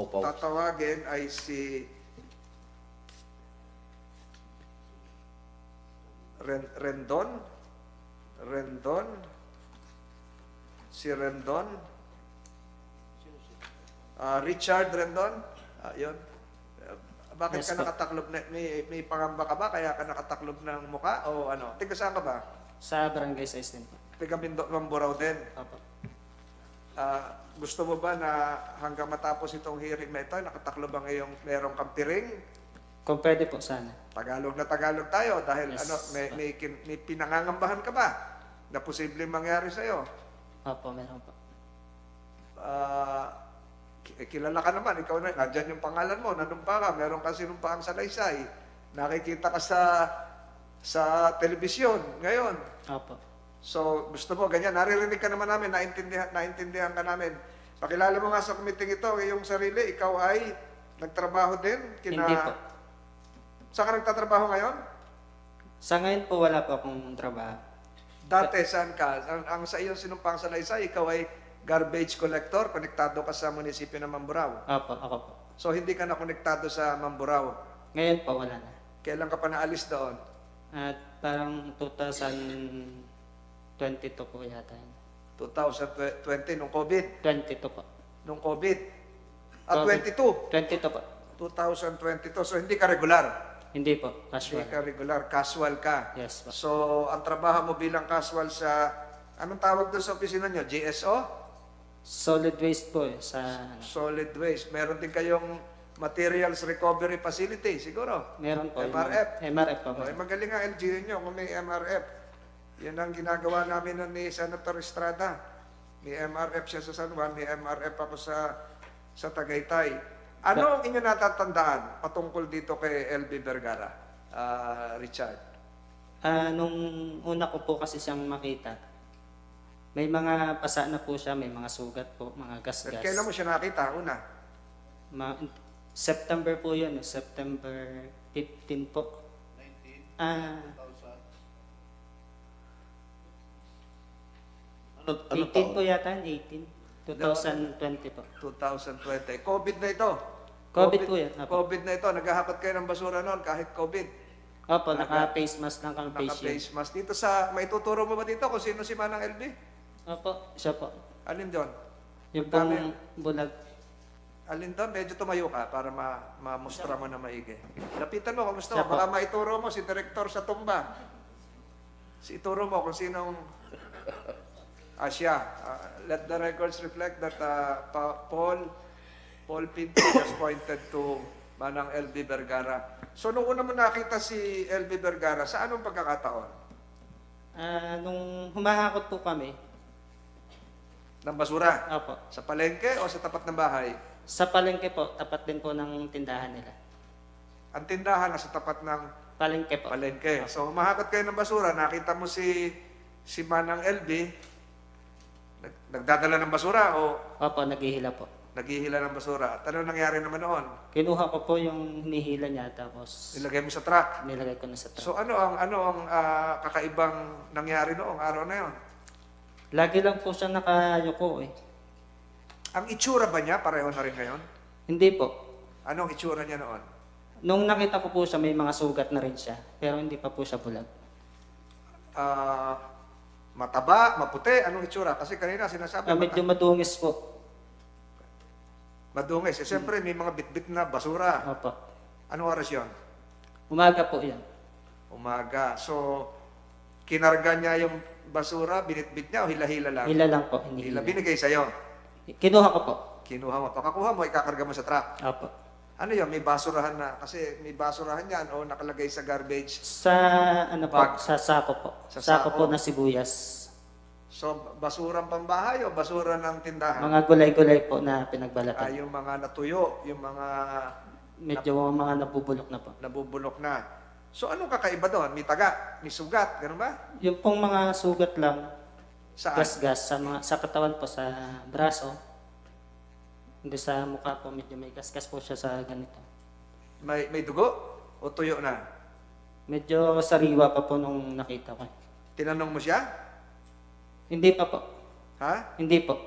tatawagin ay si Rendon. Si Rendon. Richard Rendon. Yun. Bakit Yes, ka nakataklob na, may pangamba ka ba kaya ka nakataklob ng muka o ano? Tiga saan ka ba? Sa barangay 6 din po. Tiga Mamburao din. Opo. Gusto mo ba na hanggang matapos itong hearing na ito, nakataklob ba ngayong merong kampiring? Kung pwede po sana. Tagalog na Tagalog tayo dahil Yes, may pinangangambahan ka ba na posibleng mangyari sa'yo? Opo, meron po. Kilala ka naman, ikaw na, nandyan yung pangalan mo, nanumpa ka, meron ka sinumpaang salaysay, nakikita ka sa telebisyon ngayon. Opo. So, gusto mo, ganyan, naririnig ka naman namin, naintindihan ka namin. Pakilala mo nga sa committee ito, iyong sarili, ikaw ay nagtrabaho din? Hindi po. Saan ka nagtatrabaho ngayon? Sa ngayon po, wala po akong trabaho. Dati, saan ka? Ang sa iyong sinumpang salaysay, ikaw ay garbage collector, konektado ka sa munisipyo ng Mamburao. Opo, ako po. So, hindi ka na konektado sa Mamburao. Ngayon po, wala na. Kailan ka pa naalis doon? At parang 2022 po yata yun. 2020, nung COVID? 22 po. Nung COVID? At COVID. 22? 22 po. 2022. So, hindi ka regular? Hindi po, casual. Hindi ka regular. Casual ka? Yes po. So, ang trabaho mo bilang casual sa, anong tawag doon sa opisina nyo? GSO? Solid waste po eh, sa Solid waste. Meron din kayong materials recovery facility, siguro? meron po. MRF? MRF po. Okay, magaling ang LGU nyo kung may MRF. Yan ang ginagawa namin nun ni Senator Estrada. May MRF siya sa San Juan, may MRF ako sa Tagaytay. Ano ang inyo natatandaan patungkol dito kay LB Vergara, Richard? Nung una ko po kasi siyang makita, may mga pasa na po siya, may mga sugat po, mga gas-gas. Kailan mo siya nakita? Una? September po yun, September 15 po. 19? 2000. Ano 18 po yata, 18. 2020 po. 2020. COVID na ito. COVID po yan. Opo. COVID na ito. Naghahakot kayo ng basura noon kahit COVID. Opo, naka-face mask lang kang face shield. Naka-face mask. Dito sa, maituturo mo ba dito kung sino si Manang LB? Opo, siya po. Alin doon? Yung Dami. pong bulag. Alin doon? Medyo tumayo ka para mamustra mo na maigi. Lapitan mo kung gusto Siya mo. po. Baka maituro mo si Direktor sa tumba. Ituro mo kung sinong siya. Let the records reflect that Paul Pinto just pointed to Manang LB Vergara. So, nung una mo nakita si LB Vergara, sa anong pagkakataon? Nung humahakot po kami, Ng basura? opo, Sa palengke o sa tapat ng bahay? sa palengke po, tapat din po ng tindahan nila. Ang tindahan nasa tapat ng Palengke po. palengke. So, humahakot kayo ng basura, nakita mo si Manang LB, nagdadala ng basura o Opo, naghihila po. naghihila ng basura. At ano nangyari naman noon? Kinuha ko po yung hinihila niya, tapos Nilagay mo sa truck. nilagay ko na sa truck. So, ano ang kakaibang nangyari noong araw na yon? Lagi lang po siya nakayuko eh. Ang itsura ba niya, pareho na rin ngayon? Hindi po. Anong itsura niya noon? Nung nakita ko po siya, may mga sugat na rin siya. Pero hindi pa po siya bulag. Mataba, maputi, anong itsura? Kasi kanina sinasabi, Medyo madungis po. madungis. Siyempre, may mga bitbit na basura. Opo. Anong oras yon? Umaga po yan. Umaga. So, kinarga niya yung basura, binitbit niya o hila-hila lang? Hila lang po. Hila. Hinihila. Binigay sa'yo. Kinuha ko po. Kinuha mo. Pagkakuha mo, ikakarga mo sa truck. Opo. Ano yun? May basurahan na. Kasi may basurahan yan o nakalagay sa garbage. Sa ano po, Bag. sa sako po. Sa Sako sako. po na sibuyas. So, basurang pambahay o basura ng tindahan? Mga gulay-gulay po na pinagbalatan. Yung mga natuyo, yung mga Medyo mga nabubulok na po. nabubulok na. So, anong kakaiba doon? May taga, may sugat, ganun ba? Yung pong mga sugat lang, Saan? gas-gas sa katawan po, sa braso. Hindi sa mukha po, medyo may gas-gas po siya sa ganito. May dugo o tuyo na? Medyo sariwa pa po nung nakita ko. Tinanong mo siya? Hindi pa po. Ha? Hindi po.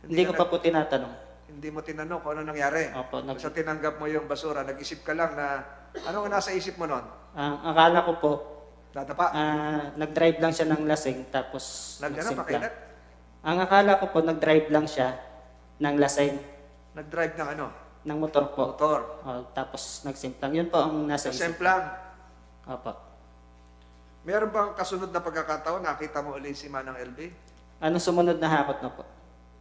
Hindi ko pa po tinatanong. Hindi mo tinanong kung ano nangyari. Opo, Basta tinanggap mo yung basura, nag-isip ka lang na, ano ang nasa isip mo nun? ang akala ko po, Dadapa? nag-drive lang siya ng lasing tapos Ano, nagsimpla. pakilat? Ang akala ko po, nag-drive lang siya ng lasing, Nag-drive ng ano? ng motor po. Motor. Tapos nagsimplang. Yun po ang nasa isip. Semplang. Opo. Meron bang kasunod na pagkakataon, nakita mo ulit si Manang LB? Ano sumunod na hakot na po?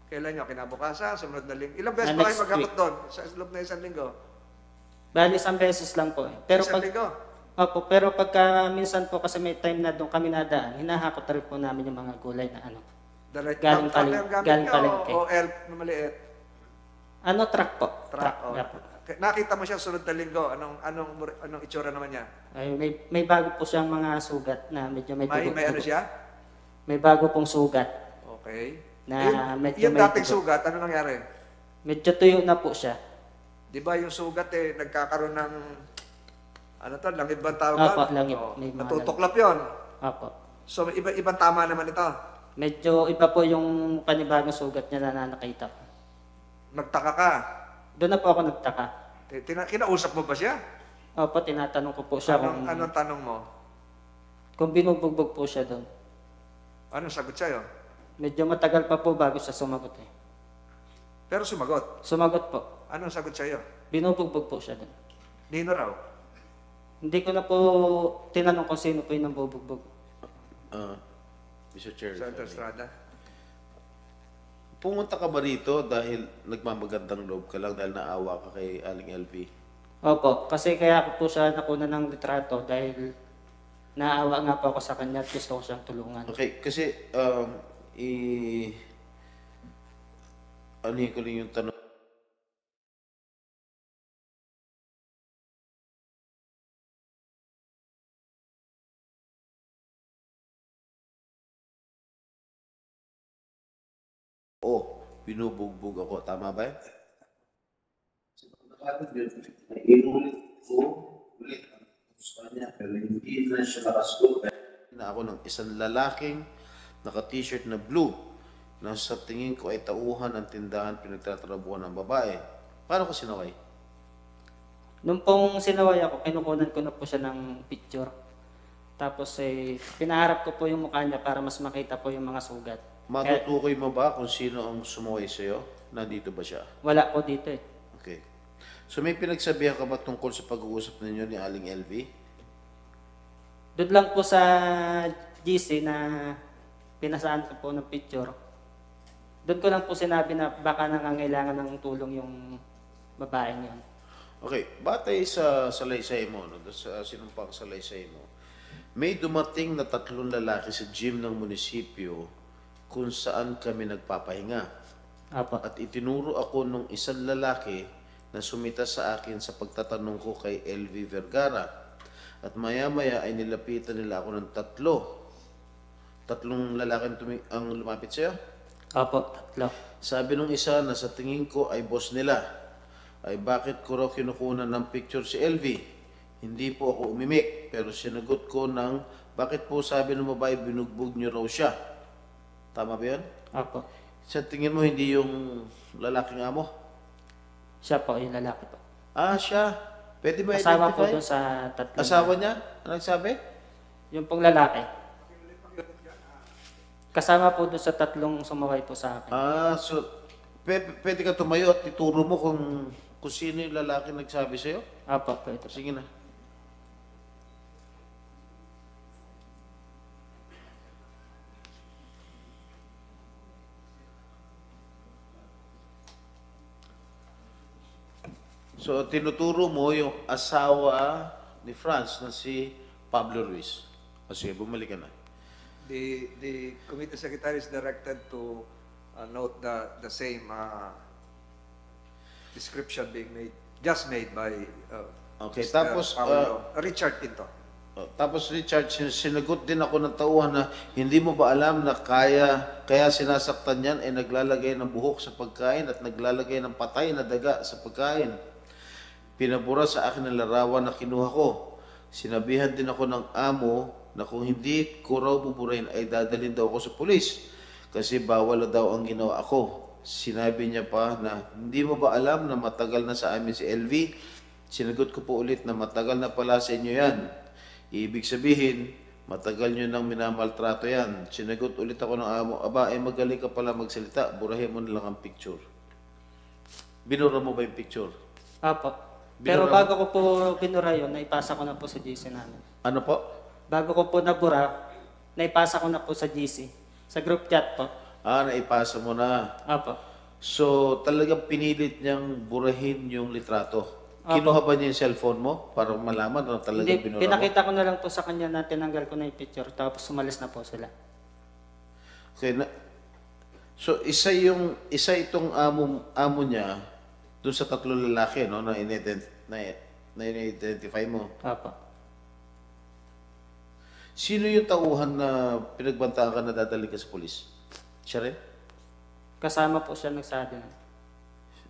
Kailan nyo? Kinabukasan? Sumunod na linggo? Ilang beses ba kayo Next magkakot week. doon? Sa loob na isang linggo? Bali, isang beses lang po. Pero Isang pag, linggo? opo, pero pagka minsan po kasi may time na doon kami nadaan, hinahakot na rin po namin yung mga gulay na ano. Galing Truck paling- ang gamit galing nyo palengke. o elf na maliit? Ano, truck po? Truck. Oh. yeah po. Nakita mo siya sunod na linggo. Anong itsura naman niya? Ay, may bago po siyang mga sugat na medyo may dugo. May ano siya? May bago pong sugat. Okay. Na medyo yung may dating dugo. sugat, ano nangyari? Medyo tuyo na po siya. Di ba yung sugat nagkakaroon ng, ano to, langib ba ang tawag Opo, doon? langib. Oh, May mga natutuklap yun. Opo. So, ibang tama naman ito. Medyo iba po yung panibagong sugat niya na nakita ko. Nagtaka ka. Doon na po ako nagtaka. Kinausap mo ba siya? Opo, tinatanong ko po siya Anong tanong mo? kung binubugbog po siya doon. Anong sagot sa'yo? Medyo matagal pa po bago siya sumagot eh. Pero sumagot. Sumagot po. Anong sagot sa'yo? Binubugbog po siya doon. Nino raw. Hindi ko na po tinanong kung sino po yung nambubugbog. Mr. Chair, Senator Estrada. pumunta ka ba rito dahil nagmamagandang loob ka lang dahil naawa ka kay Aling LV? Opo, kasi kaya ko po siya nakuna ng litrato dahil naawa nga po ako sa kanya at gusto ko siyang tulungan. Okay, kasi ano ko lang yung tanong. Binubugbog ako. Tama ba yun? Inulit ko ulit ang gusto niya pero hindi na siya nakasagot. Na ako ng isang lalaking naka-t-shirt na blue na sa tingin ko ay tauhan ng tindahan pinagtatrabuhan ng babae. Paano ko sinaway? Nung pong sinaway ako, kinukunan ko na po siya ng picture. Tapos pinaharap ko po yung mukha niya para mas makita po yung mga sugat. Matutukoy mo ba kung sino ang sumaway sa'yo? Nandito ba siya? Wala po dito eh. Okay. So may pinagsabihan ka ba tungkol sa pag-uusap ninyo ni Aling LV? Doon lang po sa GC na pinasaan ko po ng picture. Doon ko lang po sinabi na baka nangangailangan ng tulong yung babaeng yun. Okay, batay sa salaysay mo, sa sinumpang salaysay mo, may dumating na 3 lalaki sa gym ng munisipyo kung saan kami nagpapahinga. Apo. At itinuro ako nung isang lalaki na sumita sa akin sa pagtatanong ko kay LV Vergara. At maya-maya ay nilapitan nila ako ng 3. 3 lalaki ang lumapit sa'yo? Apo, 3. Sabi nung isa na sa tingin ko ay boss nila, ay bakit ko raw kinukunan ng picture si LV? Hindi po ako umimik, pero sinagot ko ng bakit po sabi ng babae binugbog niyo raw siya? Tama ba yun? Apo. Sa tingin mo hindi yung lalaking amo? Siya po, yung lalaki po. Ah, siya. Pwede ba Kasama po identify? doon sa 3. Asawa niya? Ano nagsabi? Yung pong lalaki. Kasama po doon sa 3 sumaway po sa akin. Ah, so pwede ka tumayo at ituro mo kung sino yung lalaki nagsabi sa'yo? Apo, pwede. Sige na. So, tinuturo mo yung asawa ni Franz na si Pablo Ruiz. O sige, bumalik ka na. The committee secretary is directed to note the same description being made, just made by Okay, Mr. tapos, Richard Pinto. Tapos Richard, sinagot din ako ng tauhan na hindi mo ba alam na kaya sinasaktan yan ay naglalagay ng buhok sa pagkain at naglalagay ng patay na daga sa pagkain. Pinabura sa akin ang larawan na kinuha ko. Sinabihan din ako ng amo na kung hindi ko raw buburahin ay dadalhin daw ako sa pulis kasi bawal na daw ang ginawa ako. sinabi niya pa na, hindi mo ba alam na matagal na sa amin si LV? Sinagot ko po ulit na matagal na pala sa inyo yan. Ibig sabihin, matagal nyo nang minamaltrato yan. Sinagot ulit ako ng amo, aba, magaling ka pala magsalita, burahin mo na lang ang picture. Binura mo ba yung picture? Opo. Pero Binura mo? bago ko po binura yun, naipasa ko na po sa GC namin. Ano po? Bago ko po nabura, naipasa ko na po sa GC. Sa group chat po. Naipasa mo na. Opo. So, talagang pinilit niyang burahin yung litrato. Kinuha ba niya yung cellphone mo para malaman na talagang Hindi, binura mo? pinakita ko na lang po sa kanya na tinanggal ko na yung picture tapos sumalis na po sila. Okay, so, isa itong amo niya doon sa tatlo lalaki, no, na in-identify mo. Opo. Sino yung tauhan na pinagbantaan ka na dadali ka sa polis? Siya rin? Kasama po siya nagsabi na.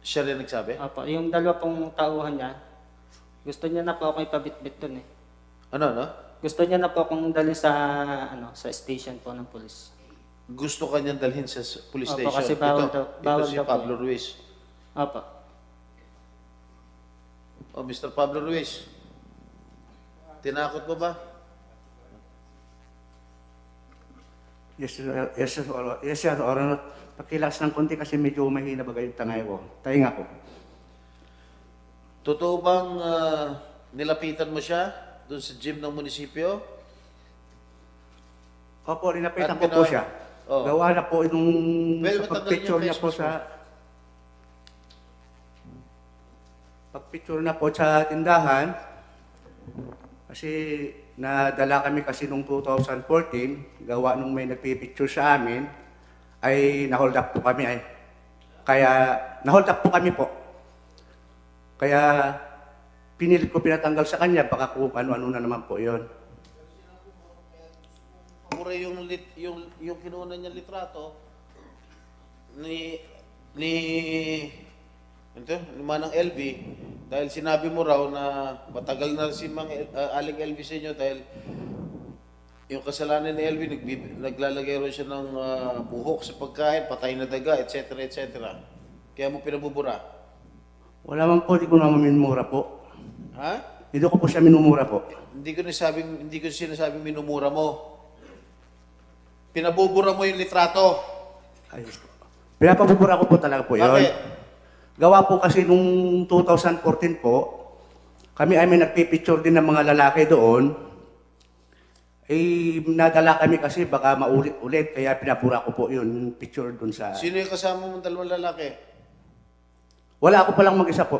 Siya rin nagsabi? Opo, yung dalawa pong tauhan niya, gusto niya na po ako ipabitbit dun eh. Ano? Gusto niya na po akong dalhin sa sa station po ng pulis. Gusto ka niyang dalhin sa police Opo, station? kasi bawal ito si daw po Pablo yun. Ruiz. Opo. Oh, Mr. Pablo Ruiz. Tinakot mo ba? Yes, Your Honor. Pakilas ng konti kasi medyo mahina bagay yung tangay ko. Tahinga ko. Totoo bang nilapitan mo siya doon sa gym ng munisipyo? Opo, linapitan At ko po siya. Oh. Gawa na po nung Pwede sa ba tanggalin pagpicture yung niya po face mask sa... Pagpicture na po sa tindahan, kasi nadala kami kasi nung 2014, gawa nung may nagpipicture sa amin, ay na-hold up po kami Kaya, na-hold up po kami po. Kaya, pinilit ko pinatanggal sa kanya, baka kung ano-ano na naman po yon. Mura yung kinuha niya litrato ni Manang LV dahil sinabi mo raw na matagal na si Aling LV sa inyo dahil yung kasalanan ni LV naglalagay rin siya ng buhok sa pagkain, patay na daga, etc. etc. Kaya mo pinabubura. Wala man po, hindi ko naman minumura po. Ha? Hindi ko po siya minumura po. Hindi ko sinasabing minumura mo. Pinabubura mo yung litrato. Ay, pinapabubura ko po talaga po yun. Bakit? Gawa po kasi nung 2014 po, kami ay may nagpipicture din ng mga lalaki doon. Nadala kami kasi baka maulit-ulit, kaya pinabura ko po yun, picture doon sa... Sino yung kasama mong dalawang lalaki? Wala ako palang mag-isa po.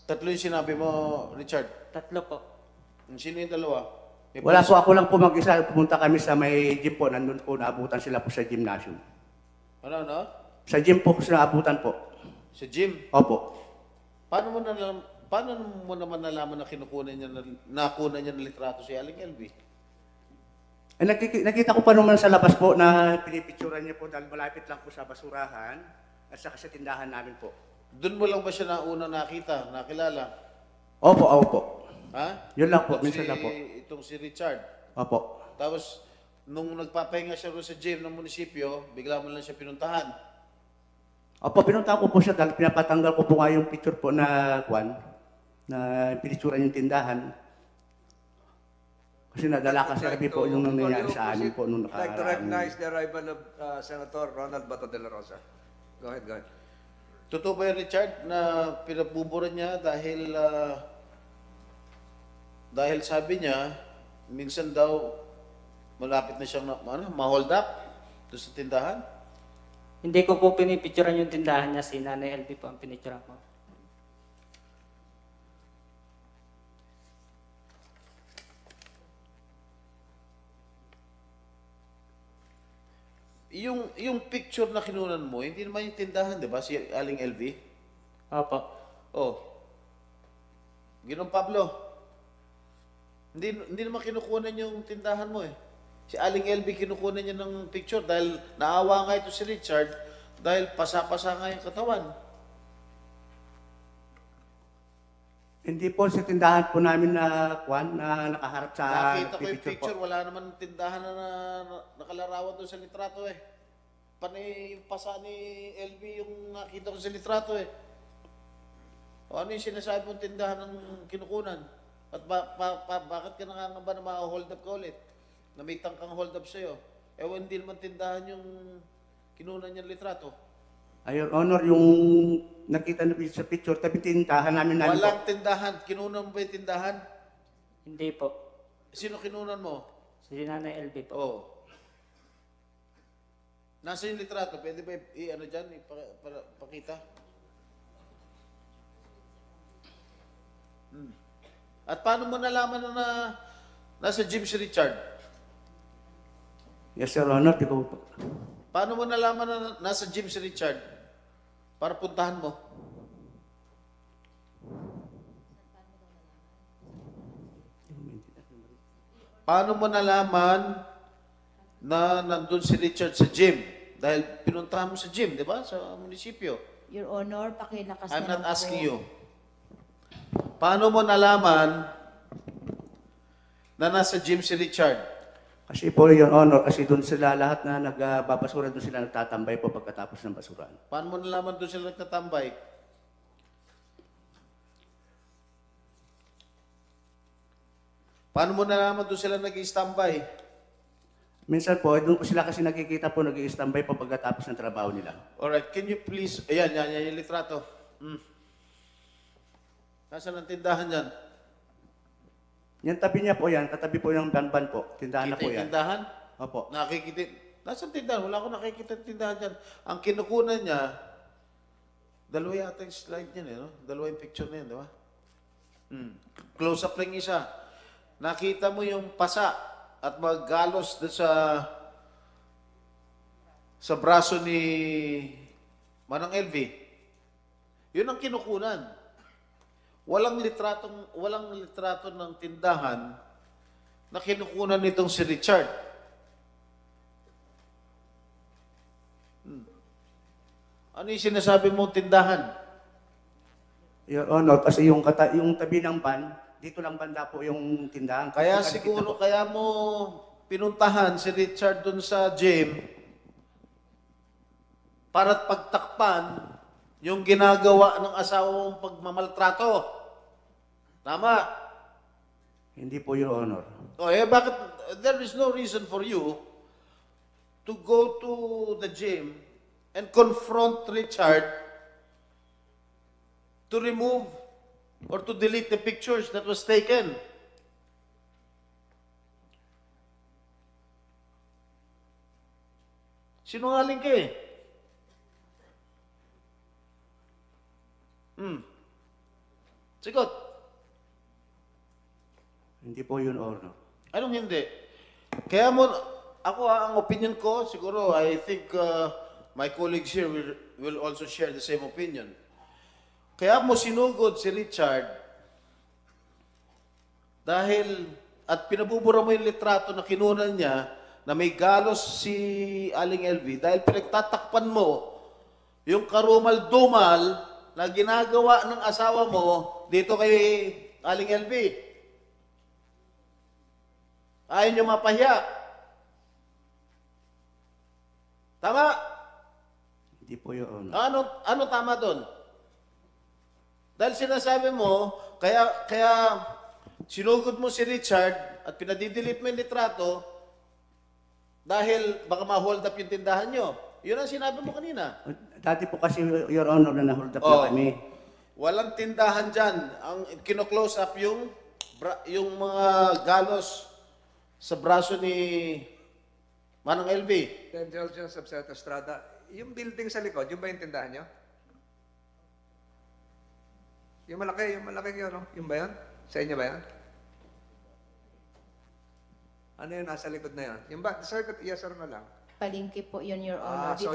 Tatlo yung sinabi mo, Richard. Tatlo po. Sino yung dalawa? May Wala pulis- po, ako lang po mag-isa. Pumunta kami sa may gym po, nandun po, naabutan sila po sa gymnasium. Ano? Sa gym po, naabutan po. Sa gym. Opo. Paano mo naman nalaman na nakuha niya ng litrato si Aling LV? Nakita ko pa naman sa labas po na pinipicturan niya po dahil malapit lang po sa basurahan at saka sa tindahan namin po. Doon mo lang ba siya nakilala? Opo. Ha? Yun lang po, minsan lang po. Itong si Richard. Opo. Tapos, nung nagpapahinga siya roon sa gym ng munisipyo, bigla mo lang siya pinuntahan. Opo, pinunta ko po siya dahil pinapatanggal ko po nga yung picture po na pinicturan yung tindahan. Kasi nadala kasi kami po yung nangyayari sa amin po nung I'd like to nakaraan. recognize the arrival of Senator Ronald Bato de la Rosa. Go ahead. Totoo ba yun, Richard, na pinabubura niya dahil sabi niya, minsan daw malapit na siyang ma-hold up doon sa tindahan? Hindi ko po pinipicturean yung tindahan niya, si Nanay LB po ang pinicturean ko. Yung picture na kinunan mo, hindi naman yung tindahan, di ba? Si Aling LV? Opo. Oh. Ginong Pablo. Hindi naman kinukunan yung tindahan mo eh. Si Aling LV kinukunan niya ng picture dahil naawa nga ito si Richard dahil pasa-pasa nga yung katawan. Hindi po sa tindahan po namin na nakaharap sa Nakita ko yung picture po. picture, wala naman tindahan na nakalarawan doon sa litrato eh. panay yung pasa ni LV yung nakita ko sa litrato eh. O ano yung sinasabi mong tindahan ng kinukunan? At bakit ka nakangamba na ma-hold up ka ulit? Na may tangkang hold up sa'yo. Hindi naman tindahan yung kinunan niyang litrato. Ay, Your Honor, yung nakita na sa picture, tabi tindahan namin po. Walang tindahan. Kinunan mo ba yung tindahan? Hindi po. Sino kinunan mo? Si Nanay LB po. Oo. Nasa yung litrato, pwede ba ano dyan, pakita? At paano mo nalaman na nasa gym si Richard? Yes, Your Honor, di ko po. Paano mo nalaman na nasa gym si Richard? Para puntahan mo. Paano mo nalaman na nandun si Richard sa gym? Dahil pinuntahan mo sa gym, di ba? Sa munisipyo. Your Honor, pakilakas I'm na not lang asking po. you. Paano mo nalaman na nasa gym si Richard? Kasi po, Your Honor, kasi doon sila lahat na nagbabasura, doon sila nagtatambay po pagkatapos ng basuran. Paano mo nalaman doon sila nagtatambay? Paano mo nalaman doon sila nag-i-standby? Minsan po, doon ko sila kasi nakikita po nag-i-standby po pagkatapos ng trabaho nila. Alright, can you please... Ayan, yung litrato. Nasaan ang tindahan yan? Yan tabi niya po yan, katabi po yung banban po. Tindahan na Kita po yung yan. tindahan? Opo. Nakikita... Nasaan tindahan? Wala akong nakikita yung tindahan dyan. Ang kinukunan niya, dalawa yata yung slide niya, no? Dalawa yung picture na yun, di ba? Close up lang isa. Nakita mo yung pasa at maggalos doon sa braso ni Manang LV. Yun ang kinukunan. Walang litrato ng tindahan na kinukunan nitong si Richard. Ano yung sinasabi mong tindahan? Your Honor, kasi yung tabi ng ban, dito lang banda po yung tindahan. Kaya Kasi siguro, kaya mo pinuntahan si Richard dun sa gym para't pagtakpan yung ginagawa ng asawa mong pagmamaltrato. Tama? Hindi po, Your Honor. Bakit? There is no reason for you to go to the gym and confront Richard to remove or to delete the pictures that was taken. Sinungaling ka eh. Sigot. Hindi po, Your Honor. Anong hindi? Kaya mo, ang opinion ko, siguro, I think my colleagues here will also share the same opinion. Kaya mo sinugod si Richard dahil, at pinabubura mo yung litrato na kinunan niya na may galos si Aling LV dahil pinagtatakpan mo yung karumal-dumal na ginagawa ng asawa mo dito kay Aling LV. Ayaw niyo mapahiya. Tama? Hindi po, Your Honor. Ano tama doon? Dahil sinasabi mo, kaya sinugod mo si Richard at pinadidelete mo yung litrato dahil baka ma-hold up yung tindahan nyo. Yun ang sinabi mo kanina. Dati po kasi, Your Honor, na na-hold up na kami. Walang tindahan dyan. Ang kino-close up yung mga galos sa braso ni Manang LV. Then Georgian Subset Estrada, yung building sa likod, yung ba yung tindahan nyo? Yung malaki yun, no? Yung ba yun? Sa inyo ba yun? Ano yun nasa likod na yun? Yung ba? Sa likod, yes or no lang? Palengke po yun, Your Honor. so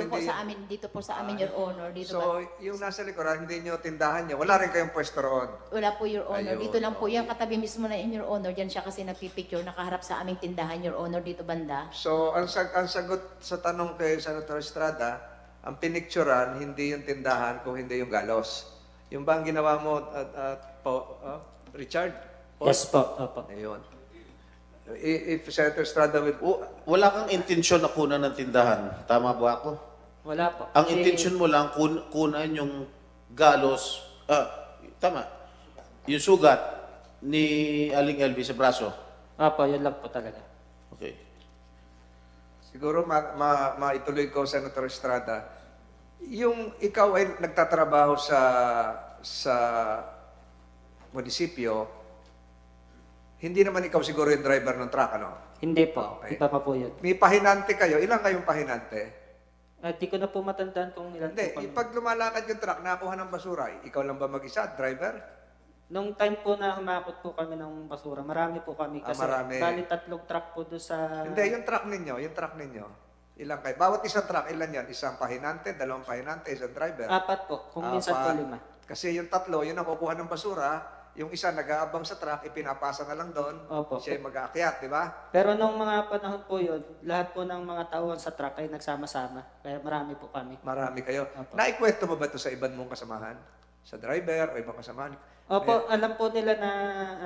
Dito po sa amin, Your Honor. So, yung nasa likuran, hindi nyo tindahan nyo, wala rin kayong pwesto roon. Wala po, Your Honor. Ayun, Dito lang po okay. yan, katabi mismo na in Your Honor. Diyan siya kasi nagpipicture, nakaharap sa aming tindahan, Your Honor, dito banda. So, ang sagot sa tanong kay Senator Estrada, ang pinicturan, hindi yung tindahan, kung hindi yung galos. Yung ba ang ginawa mo, Richard? Yes po. Opo. Ayun. If Senator Estrada will... Wala kang intensyon na kunan ng tindahan. Tama ba ako? Wala po. Ang Kasi- intention mo lang kunan yung galos, tama, yung sugat ni Aling LV sa braso. Opo, yun lang po talaga. Okay. Siguro maituloy ko, Senator Estrada. Yung ikaw ay nagtatrabaho sa munisipyo, hindi naman ikaw siguro yung driver ng truck, ano? Hindi po. Okay. Iba pa po yun. May pahinante kayo. Ilan kayong pahinante? Di ko na po matandaan kung ilan Hindi, po kami. pag lumalakad yung truck, nakuha ng basura, ikaw lang ba mag-isa, driver? Nung time po na humakot po kami ng basura, marami po kami. Kasi marami. bali 3 truck po doon sa... Hindi, yung truck ninyo. Ilang kayo? Bawat isang truck, ilan yan? Isang pahinante, 2 pahinante, isang driver? 4 po, kung minsan po 5. Kasi yung 3, yun ang kukuha ng basura. Yung isa nag-aabang sa truck, ipinapasa na lang doon. Opo. Siya yung mag-aakyat, di ba? Pero nung mga panahon po yun, lahat po ng mga tauhan sa truck ay nagsama-sama. Kaya marami po kami. Marami kayo. Opo. Naikwento mo ba ito sa ibang mong kasamahan? Sa driver o ibang kasamahan? Opo, alam po nila na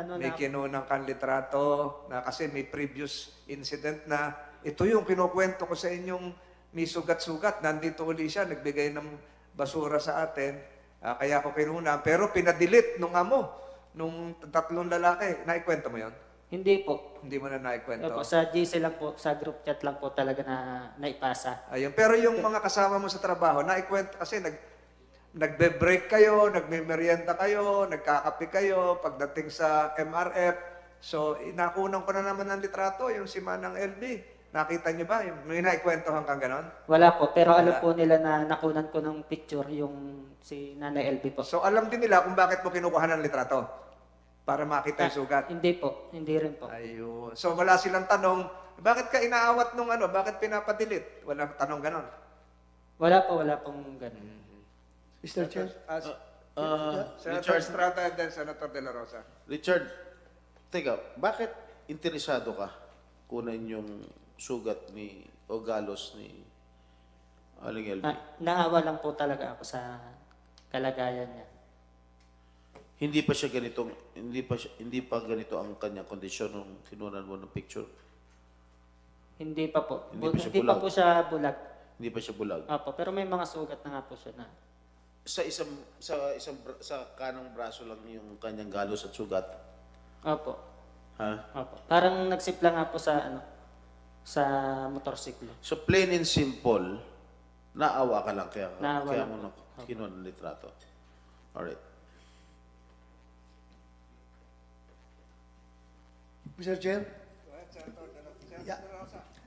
ano May na... kinunang kang litrato na kasi may previous incident na ito yung kinukwento ko sa inyong may sugat-sugat. Nandito uli siya, nagbigay ng basura sa atin. Kaya ako kinuna. Pero pinadelete nung amo, nung 3 lalaki. Naikwento mo yon? Hindi po. Hindi mo na naikwento? Opo, sa GC lang po, sa group chat lang po talaga na naipasa. Ayun. Pero yung mga kasama mo sa trabaho, naikwento kasi nagbe-break kayo, nagme-merienda kayo, nagkakape kayo, pagdating sa MRF. So, nakunan ko na naman ng litrato, yung si Manang LB. Nakita niyo ba? May naikwentohan kang ganon? Wala po, pero alam po nila na nakunan ko ng picture yung si Nanay LB po. So, alam din nila kung bakit mo kinukuha ng litrato? Para makita yung sugat. Hindi po, hindi rin po. Ayun. So, wala silang tanong, bakit ka inaawat nung ano? Bakit pinapadilit? Walang tanong ganon. Wala pong ganun. Mr. Chair? Senator Estrada and then Senator De La Rosa. Richard, teka, bakit interesado ka kunan yung sugat ni o galos ni Aling LV? Naawa lang po talaga ako sa kalagayan niya. Hindi pa ganito ang kanyang kondisyon nung kinunan mo ng picture. Hindi pa po. Hindi pa siya Hindi pa bulag. po siya bulag. Hindi pa siya bulag. Opo, pero may mga sugat na nga po siya na. Sa kanang braso lang yung kanyang galos at sugat. Opo. Ha? Opo. Parang nagsipla nga po sa motorsiklo. So plain and simple, naawa ka lang Naawa kaya lang. mo kinuha ng litrato. Alright. Mr. Chair? Yeah.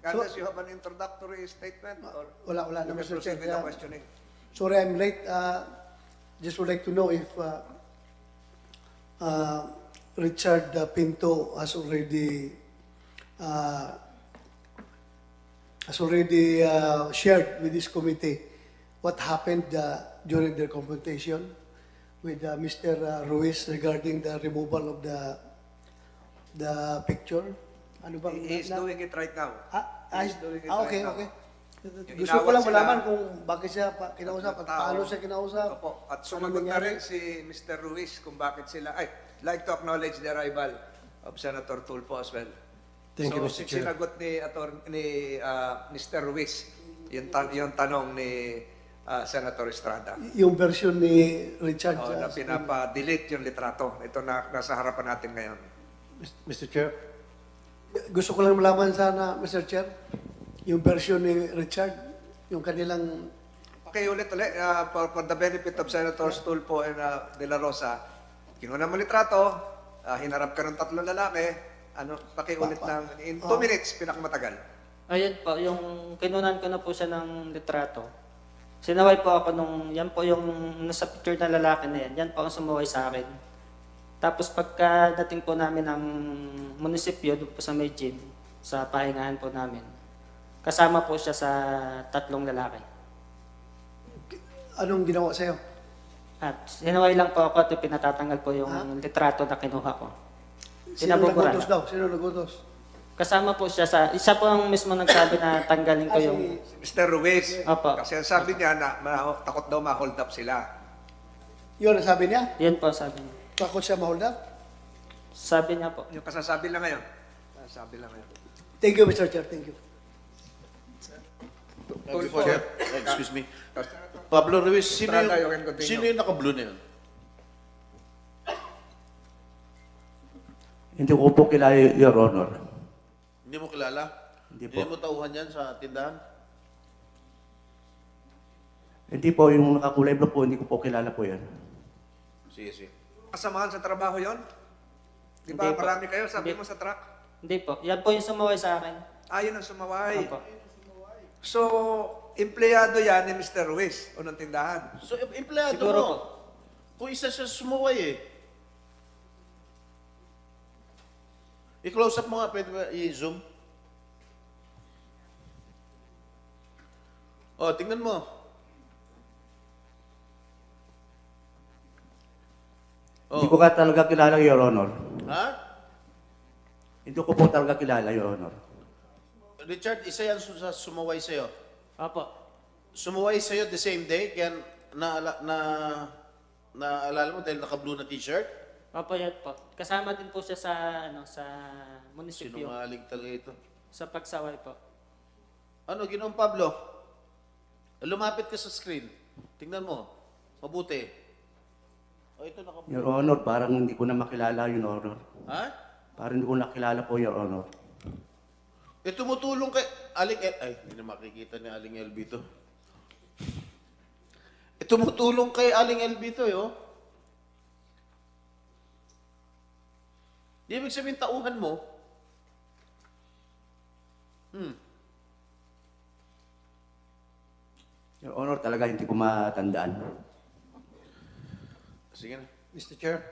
Candace, you have an introductory statement? Or Wala you na, can Mr. proceed Chair. with the questioning? Sorry, I'm late. Just would like to know if Richard Pinto has already shared with this committee what happened during their confrontation with Mr. Ruiz regarding the removal of the picture. Ano bang He's doing it right now. He's doing it okay, right now. okay. Yung Gusto ko inawat lang sila, malaman kung bakit siya kinausap at paano siya kinausap. Opo. At Ano sumagot na nangyari? rin si Mr. Ruiz kung bakit sila, like to acknowledge the arrival of Senator Tulfo as well. Thank you, Mr. Chair. Sinagot ni Mr. Ruiz yung tanong ni Senator Estrada. Yung version ni Richard. Na pinapa-delete yung litrato. Ito na nasa harapan natin ngayon. Mr. Chair. Gusto ko lang malaman sana, Mr. Chair, yung version ni Richard, yung kanilang... Pakiulit ulit, for the benefit of Senators Tulfo and De La Rosa, kinuha mo litrato, hinarap ka ng 3 lalaki, pakiulit lang, in 2 minutes, pinakamatagal. Ayun po, yung kinunan ko na po siya ng litrato. Sinaway po ako yan po yung nasa picture na lalaki na yan po ang sumaway sa akin. Tapos pagkadating po namin ng munisipyo, doon po sa may gym, sa pahingahan po namin, kasama po siya sa 3 lalaki. Anong ginawa sa'yo? At sinaway lang po ako at pinatatanggal po yung litrato na kinuha ko. Sino Pinabubura nagutos lang. daw? Sino nagutos? Kasama po siya isa po ang mismo nagsabi na tanggalin ko yung... Mr. Ruiz, Opo. kasi ang sabi niya na takot daw ma-hold up sila. Yun ang sabi niya? Yun po sabi niya. Takot siya ma-hold up? Sabi niya po. Yung kasasabi lang ngayon. Kasasabi lang ngayon. Thank you, Mr. Chair. Thank you. Before Chair. that, excuse me. Pablo Ruiz, Estrada, you can continue. sino yung naka-blue na yun? Hindi ko po kilala, Your Honor. Hindi mo kilala? Hindi po. Hindi mo tauhan yan sa tindahan? Hindi po, yung nakakulay blue po, hindi ko po kilala po yan. Sige, sige. Kasamahan sa trabaho yon? Di ba, Hindi po. marami kayo, sabi Hindi. mo sa truck? Hindi po. Yan po yung sumaway sa akin. Yun ang sumaway. Opo. So, empleyado yan ni Mr. Ruiz o ng tindahan. So, empleyado Siguro mo. po. Kung isa siya sumuway eh. I-close up mo nga, pwede ba i-zoom? Oh, tingnan mo. Hindi ko ka talaga kilala, Your Honor. Ha? Hindi ko po talaga kilala, Your Honor. Richard, isa yan sa sumuway sa'yo. Opo. Sumuway sa'yo the same day, kaya naalala mo dahil naka-blue na t-shirt? Opo, yan po. Kasama din po siya sa, sa munisipyo. Sinungaling talaga ito. Sa pagsaway po. Ano, Ginoong Pablo? Lumapit ka sa screen. Tingnan mo. Mabuti. Ito naka-blue. Your Honor, parang hindi ko na makilala, Your Honor. Ha? Parang hindi ko nakilala po, Your Honor. Tumutulong kay Aling El... Ay, hindi na makikita ni Aling LB to. Tumutulong kay Aling LB to, yo. Di ibig sabihin tauhan mo. Your Honor, talaga hindi ko matandaan. Sige na. Mr. Chair,